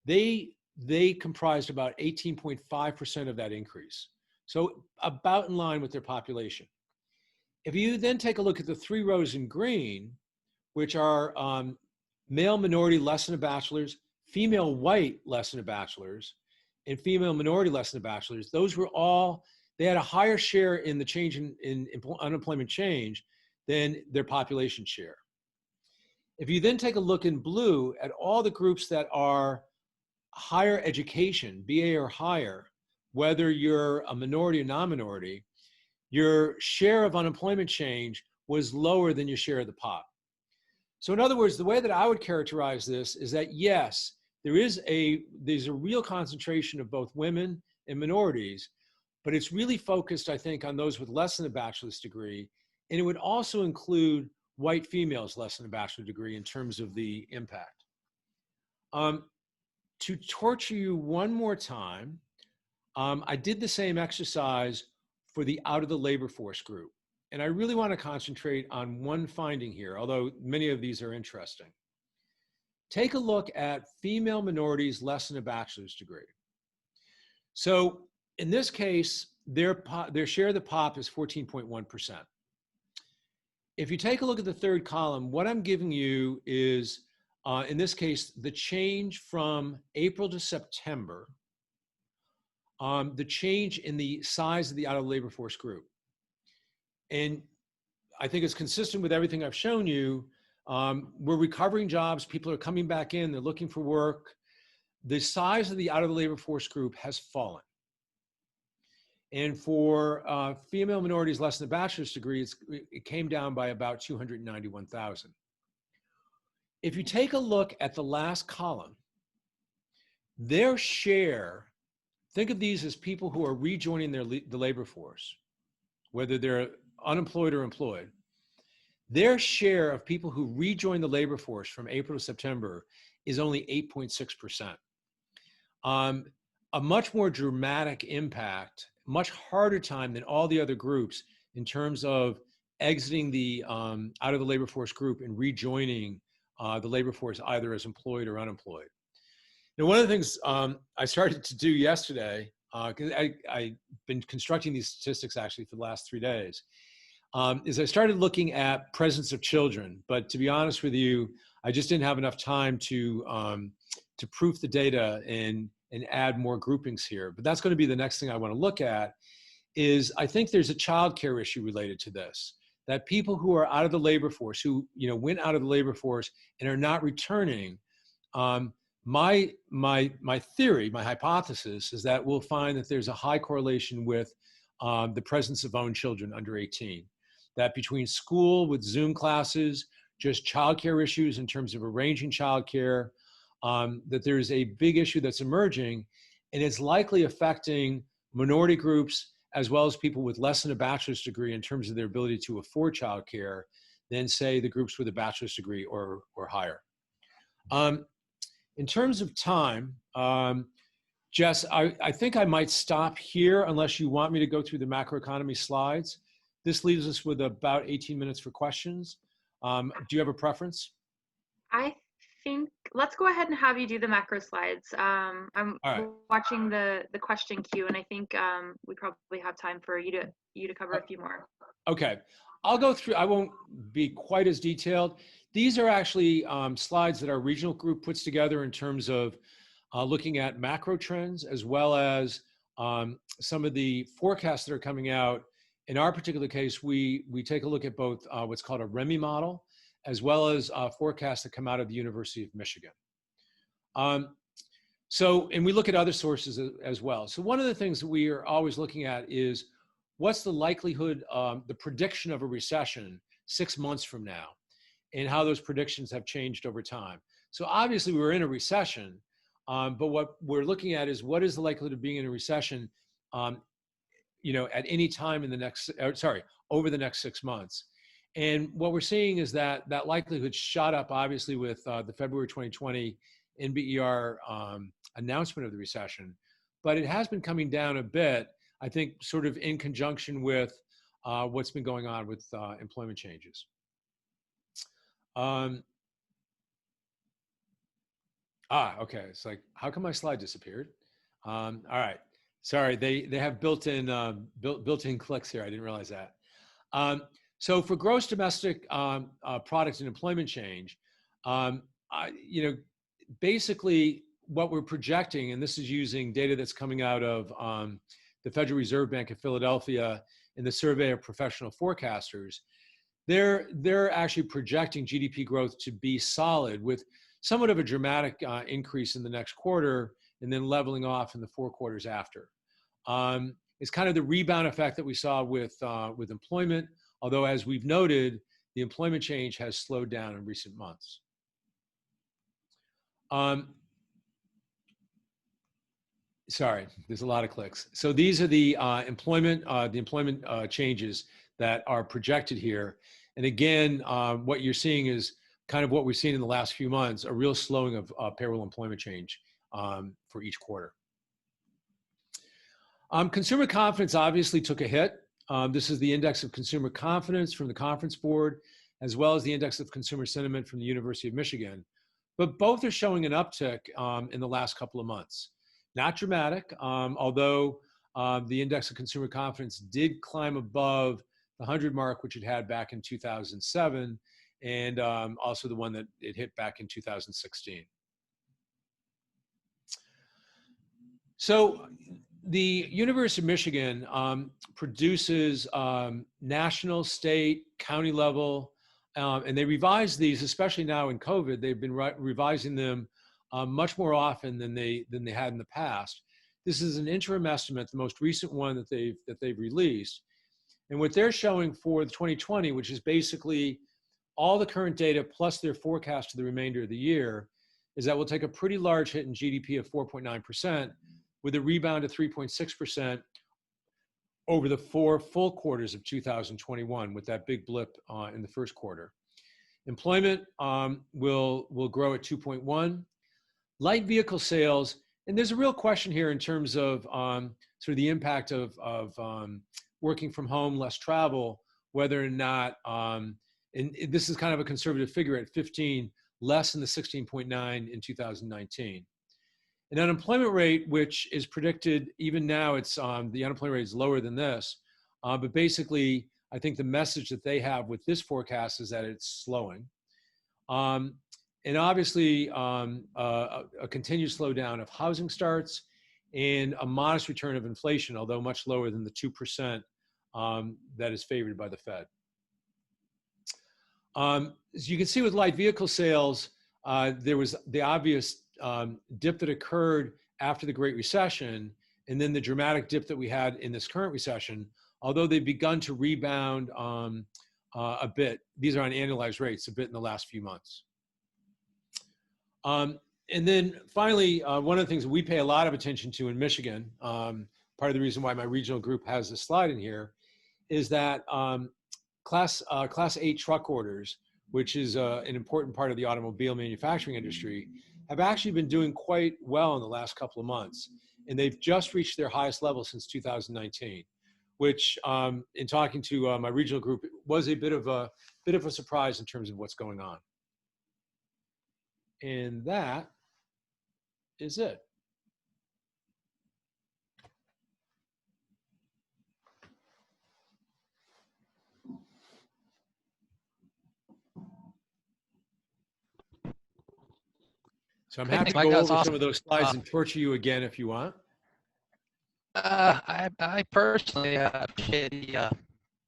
they comprised about 18.5% of that increase. So about in line with their population. If you then take a look at the 3 rows in green, which are male minority less than a bachelor's, female white less than a bachelor's, and female minority less than a bachelor's, those were all, they had a higher share in the change in unemployment change than their population share. If you then take a look in blue at all the groups that are higher education, BA or higher, whether you're a minority or non-minority, your share of unemployment change was lower than your share of the pop. So in other words, the way that I would characterize this is that yes, there's a real concentration of both women and minorities, but it's really focused, I think, on those with less than a bachelor's degree. And it would also include white females less than a bachelor's degree in terms of the impact. To torture you one more time, I did the same exercise for the out of the labor force group. And I really want to concentrate on one finding here, although many of these are interesting. Take a look at female minorities less than a bachelor's degree. So in this case, their share of the pop is 14.1%. If you take a look at the third column, what I'm giving you is, in this case, the change from April to September, the change in the size of the out of the labor force group. And I think it's consistent with everything I've shown you. We're recovering jobs. People are coming back in. They're looking for work. The size of the out of the labor force group has fallen. And for female minorities less than a bachelor's degree, it came down by about 291,000. If you take a look at the last column, their share, think of these as people who are rejoining the labor force, whether they're unemployed or employed. Their share of people who rejoin the labor force from April to September is only 8.6%. A much more dramatic impact, much harder time than all the other groups in terms of exiting the out of the labor force group and rejoining the labor force either as employed or unemployed. Now, one of the things I started to do yesterday, because I've been constructing these statistics actually for the last 3 days, is I started looking at presence of children. But to be honest with you, I just didn't have enough time to proof the data and add more groupings here. But that's going to be the next thing I want to look at. Is I think there's a childcare issue related to this. That people who are out of the labor force, who went out of the labor force and are not returning, my theory, my hypothesis is that we'll find that there's a high correlation with the presence of own children under 18. That between school with Zoom classes, just childcare issues in terms of arranging childcare, that there's a big issue that's emerging, and it's likely affecting minority groups as well as people with less than a bachelor's degree in terms of their ability to afford childcare than, say, the groups with a bachelor's degree or higher. In terms of time, Jess, I think I might stop here unless you want me to go through the macroeconomy slides. This leaves us with about 18 minutes for questions. Do you have a preference? I think let's go ahead and have you do the macro slides. I'm right. watching the question queue, and I think we probably have time for you to cover a few more. Okay, I'll go through. I won't be quite as detailed. These are actually slides that our regional group puts together in terms of looking at macro trends as well as some of the forecasts that are coming out. In our particular case, we take a look at both what's called a REMI model as well as forecasts that come out of the University of Michigan. And we look at other sources as well. So one of the things that we are always looking at is what's the likelihood, the prediction of a recession 6 months from now, and how those predictions have changed over time. So obviously we're in a recession, but what we're looking at is what is the likelihood of being in a recession, at any time in the next, over the next 6 months. And what we're seeing is that that likelihood shot up obviously with the February 2020 NBER announcement of the recession, but it has been coming down a bit, I think sort of in conjunction with what's been going on with employment changes. Okay, it's like, how come my slide disappeared? All right, sorry, they have built-in built-in clicks here, I didn't realize that. So for gross domestic product and employment change, basically what we're projecting, and this is using data that's coming out of the Federal Reserve Bank of Philadelphia in the survey of professional forecasters, they're actually projecting GDP growth to be solid with somewhat of a dramatic increase in the next quarter and then leveling off in the 4 quarters after. It's kind of the rebound effect that we saw with employment, although as we've noted, the employment change has slowed down in recent months. Sorry, there's a lot of clicks. So these are the employment changes that are projected here. And again, what you're seeing is kind of what we've seen in the last few months, a real slowing of payroll employment change for each quarter. Consumer confidence obviously took a hit. This is the index of consumer confidence from the Conference Board, as well as the index of consumer sentiment from the University of Michigan. But both are showing an uptick in the last couple of months. Not dramatic, although the index of consumer confidence did climb above the 100 mark, which it had back in 2007, and also the one that it hit back in 2016. So the University of Michigan produces national, state, county level, and they revise these, especially now in COVID. They've been revising them much more often than they had in the past. This is an interim estimate, the most recent one that they've released, and what they're showing for 2020, which is basically all the current data plus their forecast for the remainder of the year, is that we'll take a pretty large hit in GDP of 4.9%, with a rebound to 3.6% over the 4 full quarters of 2021, with that big blip in the first quarter. Employment will grow at 2.1. Light vehicle sales, and there's a real question here in terms of sort of the impact of working from home, less travel, whether or not, and this is kind of a conservative figure at 15, less than the 16.9 in 2019. An unemployment rate, which is predicted, even now it's the unemployment rate is lower than this, but basically I think the message that they have with this forecast is that it's slowing. And obviously a continued slowdown of housing starts and a modest return of inflation, although much lower than the 2% that is favored by the Fed. As you can see with light vehicle sales, there was the obvious dip that occurred after the Great Recession, and then the dramatic dip that we had in this current recession, although they've begun to rebound a bit. These are on annualized rates, a bit in the last few months. And then finally, one of the things that we pay a lot of attention to in Michigan, part of the reason why my regional group has this slide in here, is that Class 8 truck orders, which is an important part of the automobile manufacturing industry, have actually been doing quite well in the last couple of months. And they've just reached their highest level since 2019, which in talking to my regional group was a bit of a surprise in terms of what's going on. And that is it. So I'm happy to go over some of those slides and torture you again if you want. I personally appreciate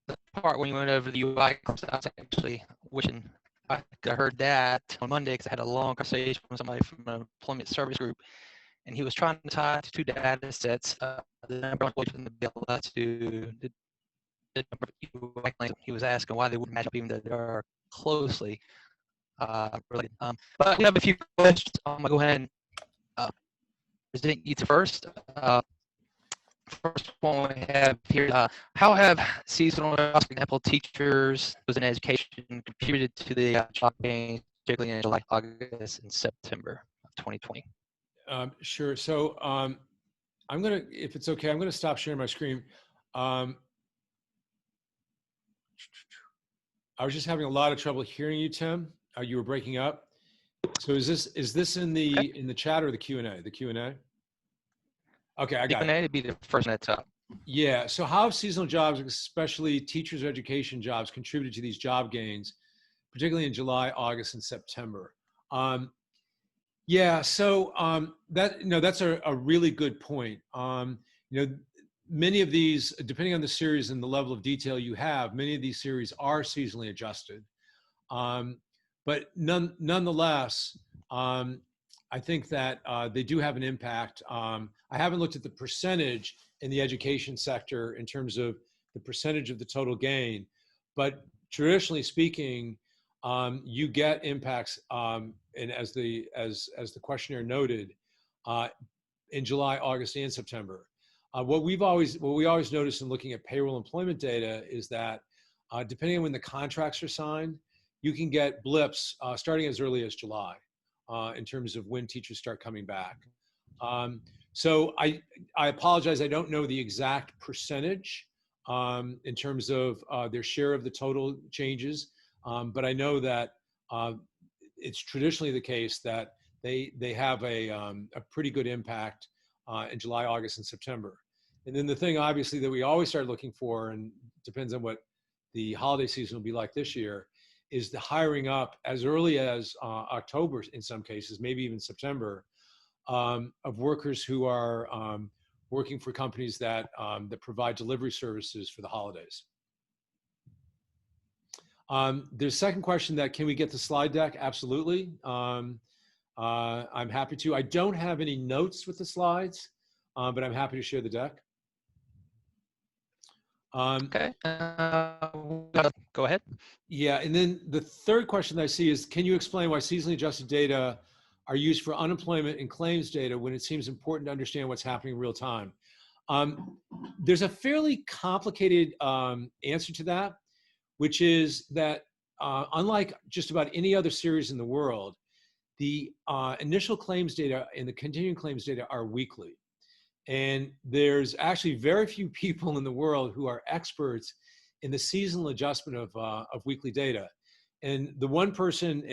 the part when you went over the UI. I was actually wishing I heard that on Monday because I had a long conversation with somebody from an employment service group, and he was trying to tie to 2 data sets, the number of employees in the BLS to the number of UI claims. He was asking why they wouldn't match up even though they are closely related. But we have a few questions. I'm gonna go ahead and present you to first. First one we have here, how have seasonal, for example, teachers who's in education contributed to the job gains, particularly in July, August, and September of 2020? Sure. So I'm gonna, if it's okay, I'm gonna stop sharing my screen. I was just having a lot of trouble hearing you, Tim. You were breaking up. So is this in the chat or the Q&A? The Q&A? Okay, I got it. Q&A would be the first that's up. Yeah, so how have seasonal jobs, especially teachers' education jobs, contributed to these job gains, particularly in July, August, and September? Yeah, so that's a really good point. Many of these, depending on the series and the level of detail you have, many of these series are seasonally adjusted. But nonetheless, I think that they do have an impact. I haven't looked at the percentage in the education sector in terms of the percentage of the total gain, but traditionally speaking, you get impacts, and as the questionnaire noted, in July, August, and September. What we always notice in looking at payroll employment data is that depending on when the contracts are signed, you can get blips starting as early as July. In terms of when teachers start coming back. So I apologize, I don't know the exact percentage in terms of their share of the total changes, but I know that it's traditionally the case that they have a pretty good impact in July, August, and September. And then the thing obviously that we always start looking for, and depends on what the holiday season will be like this year, is the hiring up as early as October in some cases, maybe even September, of workers who are working for companies that, that provide delivery services for the holidays. There's a second question that, can we get the slide deck? Absolutely. I'm happy to. I don't have any notes with the slides, but I'm happy to share the deck. Okay, go ahead. Yeah, and then the third question that I see is, can you explain why seasonally adjusted data are used for unemployment and claims data when it seems important to understand what's happening in real time? There's a fairly complicated answer to that, which is that unlike just about any other series in the world, the initial claims data and the continuing claims data are weekly. And there's actually very few people in the world who are experts in the seasonal adjustment of weekly data. And the one person,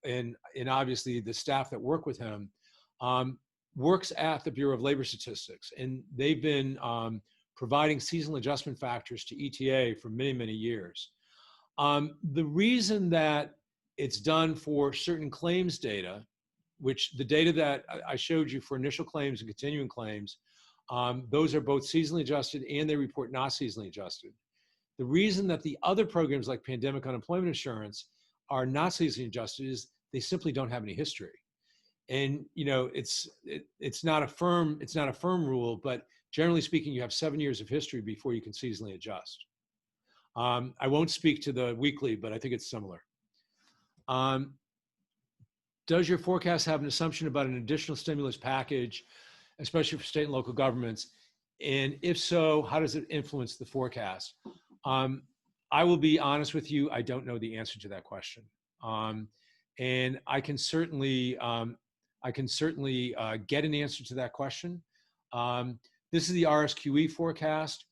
and obviously the staff that work with him, works at the Bureau of Labor Statistics. And they've been providing seasonal adjustment factors to ETA for many, many years. The reason that it's done for certain claims data, which the data that I showed you for initial claims and continuing claims, those are both seasonally adjusted and they report not seasonally adjusted. The reason that the other programs like pandemic unemployment insurance are not seasonally adjusted is they simply don't have any history. And you know, it's not a firm rule, but generally speaking, you have 7 years of history before you can seasonally adjust. I won't speak to the weekly, but I think it's similar. Does your forecast have an assumption about an additional stimulus package, especially for state and local governments? And if so, how does it influence the forecast? I will be honest with you, I don't know the answer to that question. And I can certainly get an answer to that question. This is the RSQE forecast.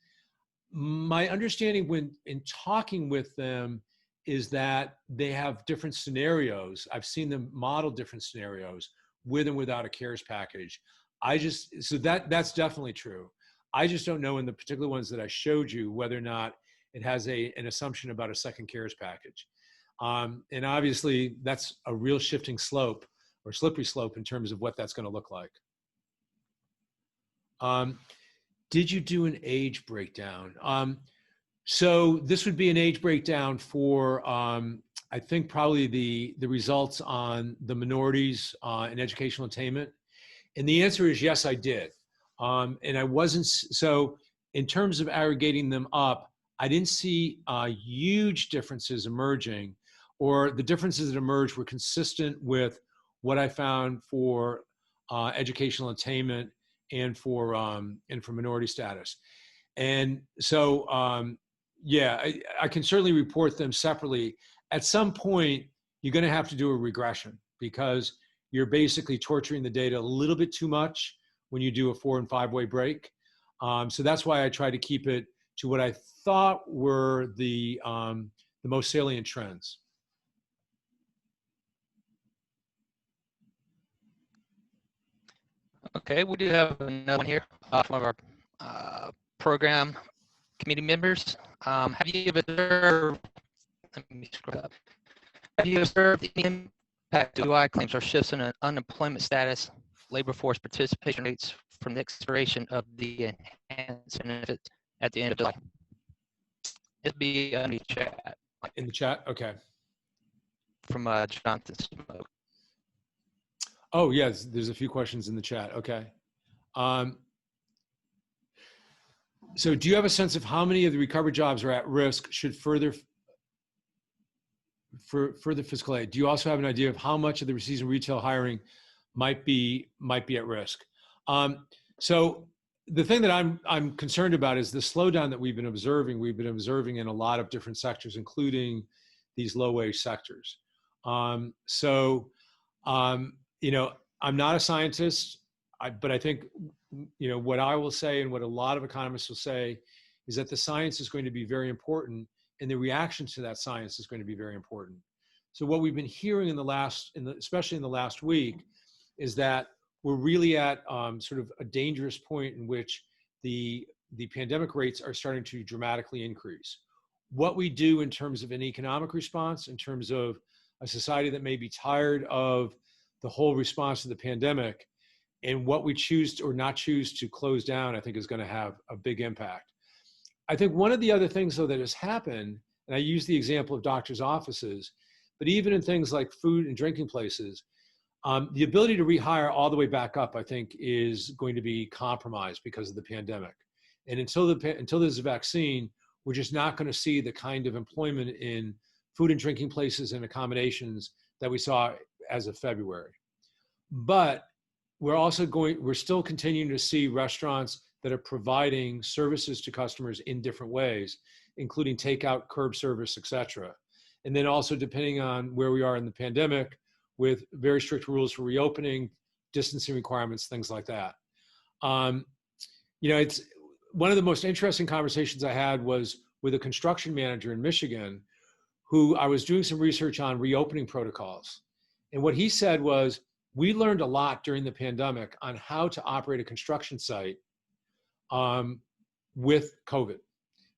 My understanding when in talking with them is that they have different scenarios. I've seen them model different scenarios with and without a CARES package. So that's definitely true. I just don't know in the particular ones that I showed you whether or not it has an assumption about a second CARES package. And obviously that's a real shifting slope or slippery slope in terms of what that's going to look like. Did you do an age breakdown? So this would be an age breakdown for, I think probably the results on the minorities in educational attainment. And the answer is yes, I did. And I wasn't, so in terms of aggregating them up, I didn't see huge differences emerging, or the differences that emerged were consistent with what I found for educational attainment and for minority status. And so, yeah, I can certainly report them separately. At some point, you're going to have to do a regression because you're basically torturing the data a little bit too much when you do a 4- and 5-way break. So that's why I try to keep it to what I thought were the most salient trends. Okay, we do have another one here from our program committee members. Have you observed, let me scroll up. Have you observed any impact of UI claims or shifts in unemployment status, labor force participation rates from the expiration of the enhanced benefits at the end of July? It'll be in the chat. In the chat, okay. From Jonathan Smoke. Oh, yes, there's a few questions in the chat, okay. So do you have a sense of how many of the recovered jobs are at risk should further fiscal aid? Do you also have an idea of how much of the seasonal retail hiring might be at risk? So the thing that I'm concerned about is the slowdown that we've been observing. We've been observing in a lot of different sectors, including these low-wage sectors. You know, I'm not a scientist, but I think, you know, what I will say and what a lot of economists will say is that the science is going to be very important and the reaction to that science is going to be very important. So what we've been hearing especially in the last week is that we're really at sort of a dangerous point in which the pandemic rates are starting to dramatically increase. What we do in terms of an economic response, in terms of a society that may be tired of the whole response to the pandemic, And what we choose or not choose to close down, I think, is going to have a big impact. I think one of the other things, though, that has happened, and I use the example of doctors' offices, but even in things like food and drinking places, the ability to rehire all the way back up, I think, is going to be compromised because of the pandemic. And until there's a vaccine, we're just not going to see the kind of employment in food and drinking places and accommodations that we saw as of February. But we're still continuing to see restaurants that are providing services to customers in different ways, including takeout, curb service, et cetera. And then also, depending on where we are in the pandemic, with very strict rules for reopening, distancing requirements, things like that. It's one of the most interesting conversations I had was with a construction manager in Michigan, who I was doing some research on reopening protocols. And what he said was, we learned a lot during the pandemic on how to operate a construction site with COVID,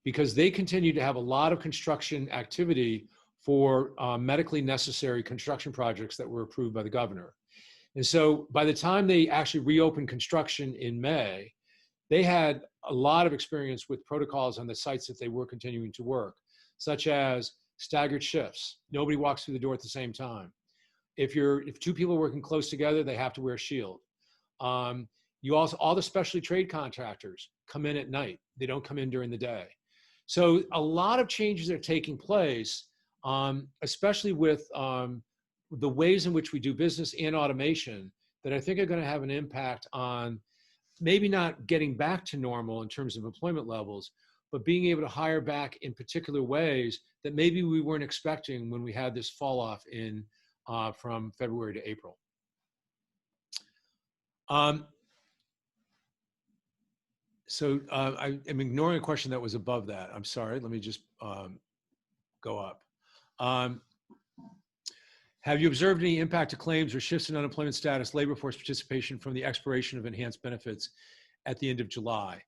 because they continue to have a lot of construction activity for medically necessary construction projects that were approved by the governor. And so by the time they actually reopened construction in May, they had a lot of experience with protocols on the sites that they were continuing to work, such as staggered shifts. Nobody walks through the door at the same time. If two people are working close together, they have to wear a shield. All the specialty trade contractors come in at night. They don't come in during the day. So a lot of changes are taking place, especially with the ways in which we do business and automation, that I think are going to have an impact on maybe not getting back to normal in terms of employment levels, but being able to hire back in particular ways that maybe we weren't expecting when we had this fall off from February to April. I'm ignoring a question that was above that. I'm sorry. Let me just go up. Have you observed any impact to claims or shifts in unemployment status, labor force participation from the expiration of enhanced benefits at the end of July?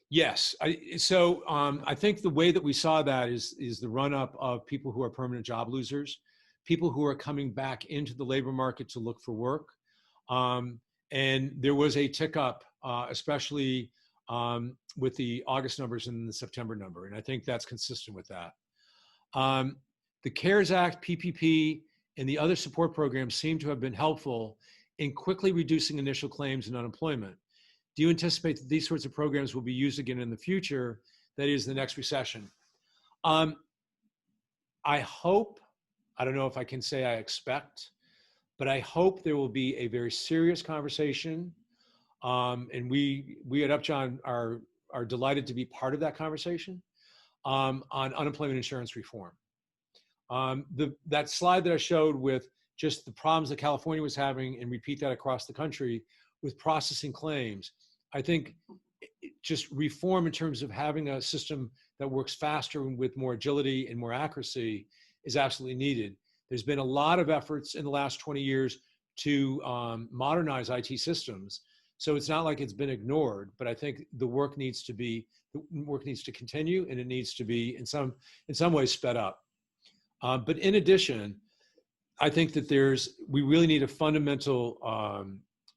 Yes. I think the way that we saw that is the run-up of people who are permanent job losers, people who are coming back into the labor market to look for work. And there was a tick up, especially with the August numbers and the September number. And I think that's consistent with that. The CARES Act, PPP, and the other support programs seem to have been helpful in quickly reducing initial claims and unemployment. Do you anticipate that these sorts of programs will be used again in the future, that is, the next recession? I hope, I don't know if I can say I expect, but I hope there will be a very serious conversation. And we at Upjohn are delighted to be part of that conversation on unemployment insurance reform. That slide that I showed with just the problems that California was having, and repeat that across the country with processing claims, I think just reform in terms of having a system that works faster and with more agility and more accuracy is absolutely needed. There's been a lot of efforts in the last 20 years to modernize IT systems. So it's not like it's been ignored, but I think the work needs to continue, and it needs to be in some ways sped up. But in addition, I think that we really need a fundamental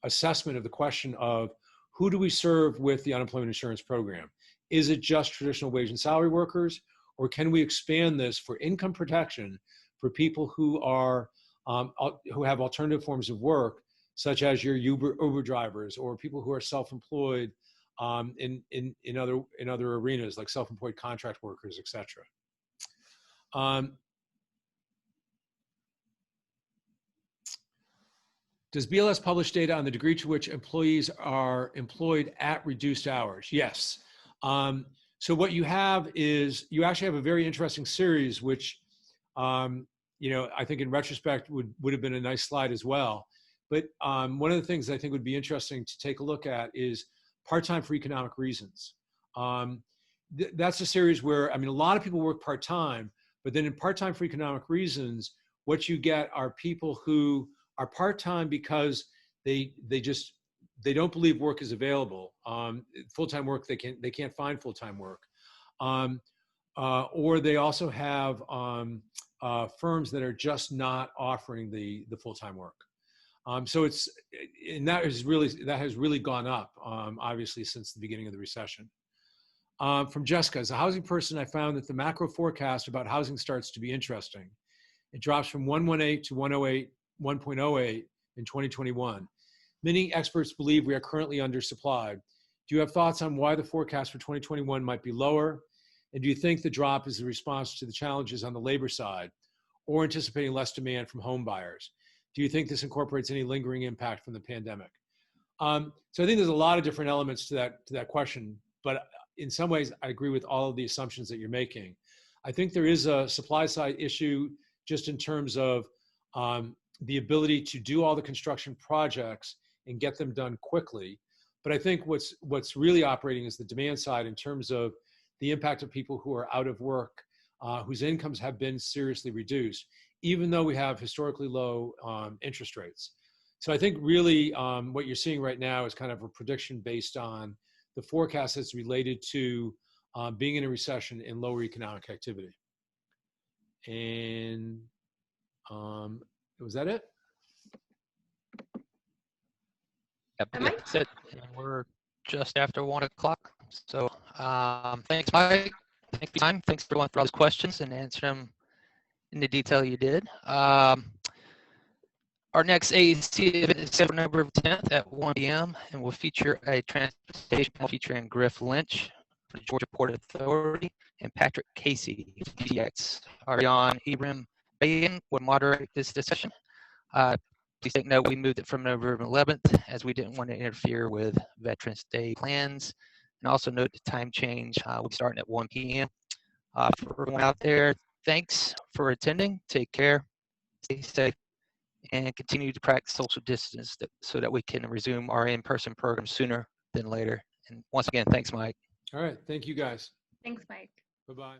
assessment of the question of who do we serve with the unemployment insurance program? Is it just traditional wage and salary workers, or can we expand this for income protection for people who have alternative forms of work, such as your Uber drivers, or people who are self-employed in other arenas like self-employed contract workers, et cetera. Does BLS publish data on the degree to which employees are employed at reduced hours? Yes. So what you have is you actually have a very interesting series, which I think in retrospect would have been a nice slide as well. But one of the things I think would be interesting to take a look at is part-time for economic reasons. That's a series where, a lot of people work part-time, but then in part-time for economic reasons, what you get are people who are part-time because they don't believe work is available. Full-time work, they can't find full-time work. Or they also have firms that are just not offering the full-time work. So it's, and that has really gone up, obviously, since the beginning of the recession. From Jessica, as a housing person, I found that the macro forecast about housing starts to be interesting. It drops from 118 to 1.08 in 2021. Many experts believe we are currently undersupplied. Do you have thoughts on why the forecast for 2021 might be lower? And do you think the drop is a response to the challenges on the labor side or anticipating less demand from home buyers? Do you think this incorporates any lingering impact from the pandemic? So I think there's a lot of different elements to that question, but in some ways, I agree with all of the assumptions that you're making. I think there is a supply side issue just in terms of the ability to do all the construction projects and get them done quickly. But I think what's really operating is the demand side in terms of the impact of people who are out of work, whose incomes have been seriously reduced, even though we have historically low interest rates. So I think really what you're seeing right now is kind of a prediction based on the forecast that's related to being in a recession and lower economic activity. And was that it? Yep, that's it. And we're just after 1 o'clock. So thanks, Mike. Thanks for your time. Thanks everyone for all those questions and answering them in the detail you did. Our next AEC event is November 10th at 1 p.m. and will feature a transportation panel featuring Griff Lynch for the Georgia Port Authority and Patrick Casey, GX. Ariane Ibrahim Bayan will moderate this discussion. Please take note, we moved it from November 11th as we didn't want to interfere with Veterans Day plans. And also note the time change, we'll be starting at 1 p.m. For everyone out there, thanks for attending. Take care, stay safe, and continue to practice social distance so that we can resume our in-person program sooner than later. And once again, thanks, Mike. All right. Thank you, guys. Thanks, Mike. Bye-bye.